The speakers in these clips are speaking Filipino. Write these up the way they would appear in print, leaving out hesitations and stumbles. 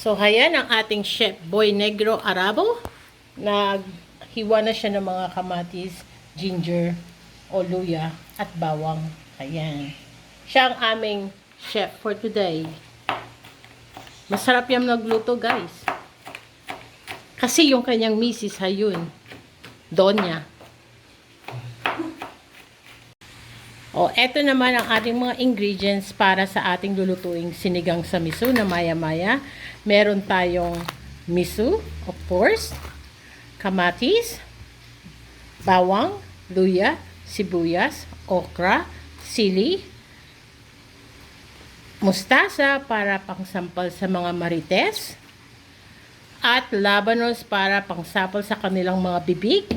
So, ayan ang ating chef, Boy Negro Arabo. Naghiwa na siya ng mga kamatis, ginger, o luya, at bawang. Ayan. Siya ang aming chef for today. Masarap yung nagluto, guys. Kasi yung kanyang misis, hayun, Donya. O, eto naman ang ating mga ingredients para sa ating lulutuing sinigang sa miso na maya-maya. Meron tayong miso, of course, kamatis, bawang, luya, sibuyas, okra, sili, mustasa para pangsampal sa mga marites, at labanos para pangsapal sa kanilang mga bibig,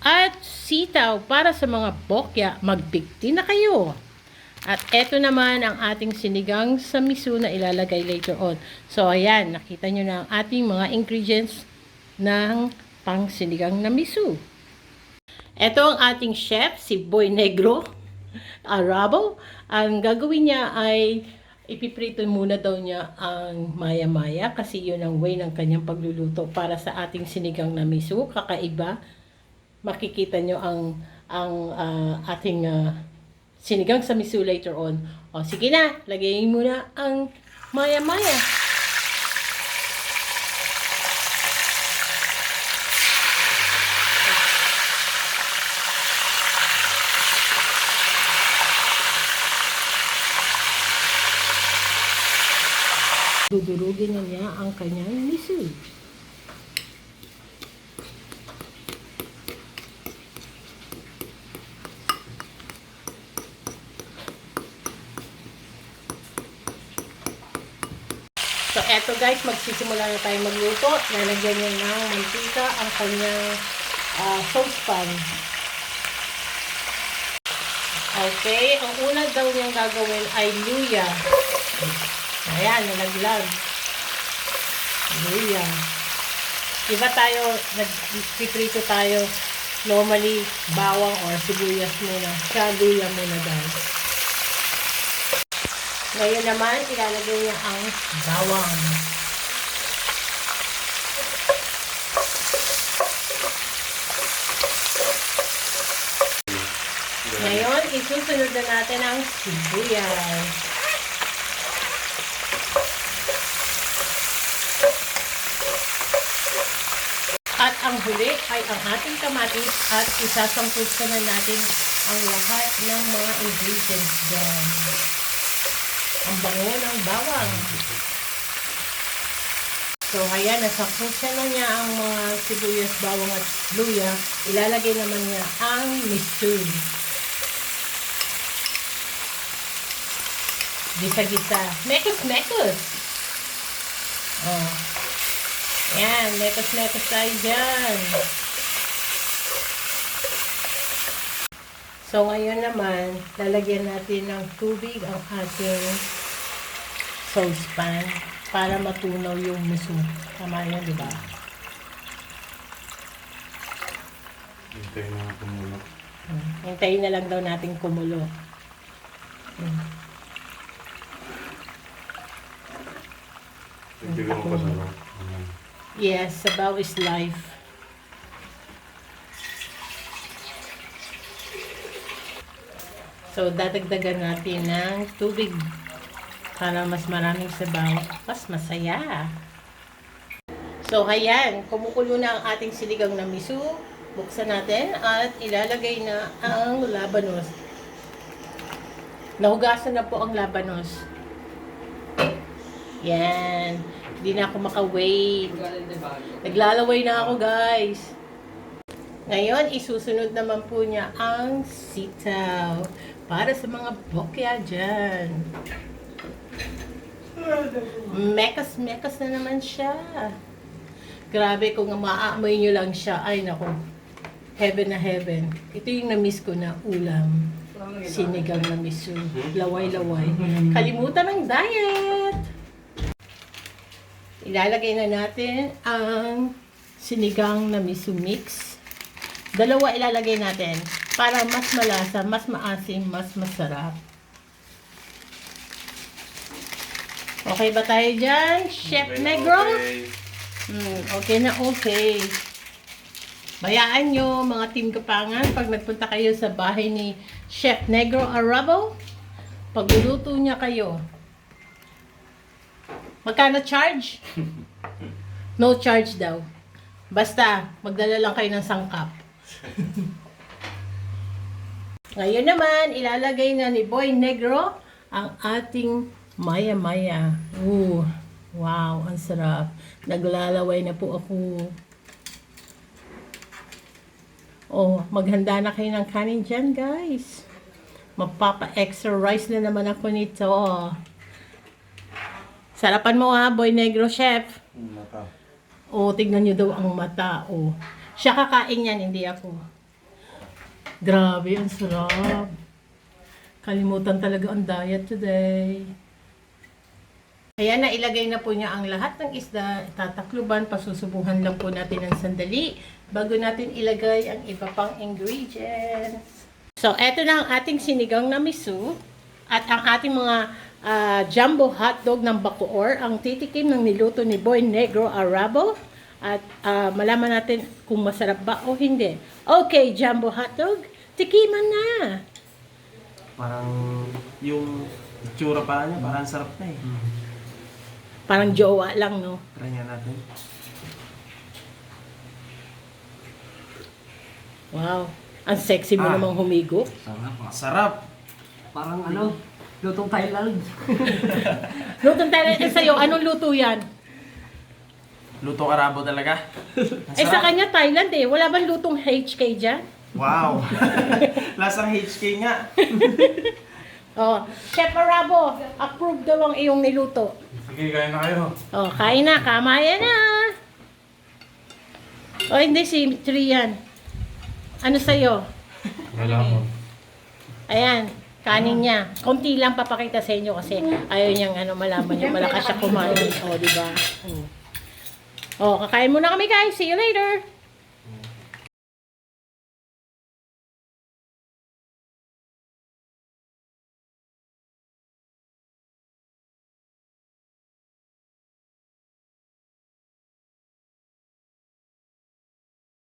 at sitaw para sa mga bokya. Magbigti na kayo. At eto naman ang ating sinigang sa miso na ilalagay later on. So ayan, nakita nyo na ang ating mga ingredients ng pang sinigang na miso. Eto ang ating chef, si Boy Negro Arabo. Ang gagawin niya ay ipiprito muna daw niya ang maya-maya kasi yun ang way ng kanyang pagluluto para sa ating sinigang na miso. Kakaiba. Makikita nyo ang ating sinigang sa miso later on. O, sige na, lagayin muna ang maya-maya. Dudurugin na niya ang kanyang miso. So, eto guys, magsisimula na tayo magluto. Lalagyan niya ng mantika ang kanyang saucepan. Okay, ang una daw niyang gagawin ay luya. Ayan, nalaglag. Luya. Diba tayo, nagpiprito tayo normally bawang or sibuyas muna. Siya, luya muna guys. Ngayon naman, ilalagay niya ang bawang. Ngayon, isusunod na natin ang sibuyas. At ang huli ay ang ating kamatis at isasangkutsa na natin ang lahat ng mga ingredients dyan. Ang bango ng bawang. So, ayan, nasakutsa na niya ang mga sibuyas, bawang at luya. Ilalagay naman niya ang miso. Gisa-gisa. Mekos-mekos. Oh. Ayan, mekos-mekos tayo dyan. So, ngayon naman, lalagyan natin ng tubig ang ating saucepan para matunaw yung miso. Tama yun, di ba? Hintayin na kumulo. Hintayin na lang daw natin kumulo. Bigyan ko pa sa loob. Yes, sabaw is life. So, dadagdagan natin ng tubig para mas maraming sabaw, mas masaya. So, ayan, kumukulo na ang ating sinigang na miso. Buksan natin at ilalagay na ang labanos. Nahugasan na po ang labanos. Yan. Hindi na ako maka-wait. Naglalaway na ako, guys. Ngayon, isusunod naman po niya ang sitaw. Para sa mga bokya dyan. Mekas-mekas na naman siya. Grabe, kung maaamoy nyo lang siya. Ay, naku. Heaven na heaven. Ito yung na-miss ko na ulam. Sinigang na miso. Laway-laway. Kalimutan ng diet! Ilalagay na natin ang sinigang na miso mix. Dalawa ilalagay natin para mas malasa, mas maasim, mas masarap. Okay ba tayo dyan? Chef Okay na Negro? okay. Okay na okay. Bayaan nyo, mga team Kapangan, pag nagpunta kayo sa bahay ni Chef Negro Arabo, pagluluto niya kayo. Magkano charge? No charge daw. Basta, magdala lang kayo ng sangkap. Ngayon naman, ilalagay na ni Boy Negro ang ating maya-maya. Wow, ang sarap. Naglalaway na po ako. Maghanda na kayo ng kanin dyan, guys. Mapapa-extra rice na naman ako nito. Sarapan mo ha, Boy Negro Chef. Mata. Tignan nyo daw ang mata. Siya kakain yan, hindi ako. Grabe, ang sarap. Kalimutan talaga ang diet today. Ayan, nailagay na po niya ang lahat ng isda. Tatakluban, pasusubuhan lang po natin ng sandali bago natin ilagay ang iba pang ingredients. So, eto na ang ating sinigang na miso at ang ating mga jumbo hotdog ng Bacoor, ang titikim ng niluto ni Boy Negro Arabo at malaman natin kung masarap ba o hindi. Okay, jumbo hotdog, tikiman na! Parang yung itsura pa niya, parang sarap na eh. Parang jowa lang, no? Try nga natin. Wow, ang sexy mo namang humigo. Sarap! Parang lutong Thailand. Lutong tayo sa'yo, anong luto yan? Lutong Arabo talaga. Ang Sa sarap. kanya Thailand eh, wala bang lutong HK dyan? Wow! Lasang HK nga. Chef Arabo, approve daw ang iyong niluto. Sige, kain na kayo. Kain na, kamaya na. Hindi, si Trian. Ano sa'yo? Wala mo. Ayan, kanin niya. Konti lang papakita sa inyo kasi ayaw niyang malaman niyo. Malakas siya kumain. Di ba? Kakain muna kami guys. See you later.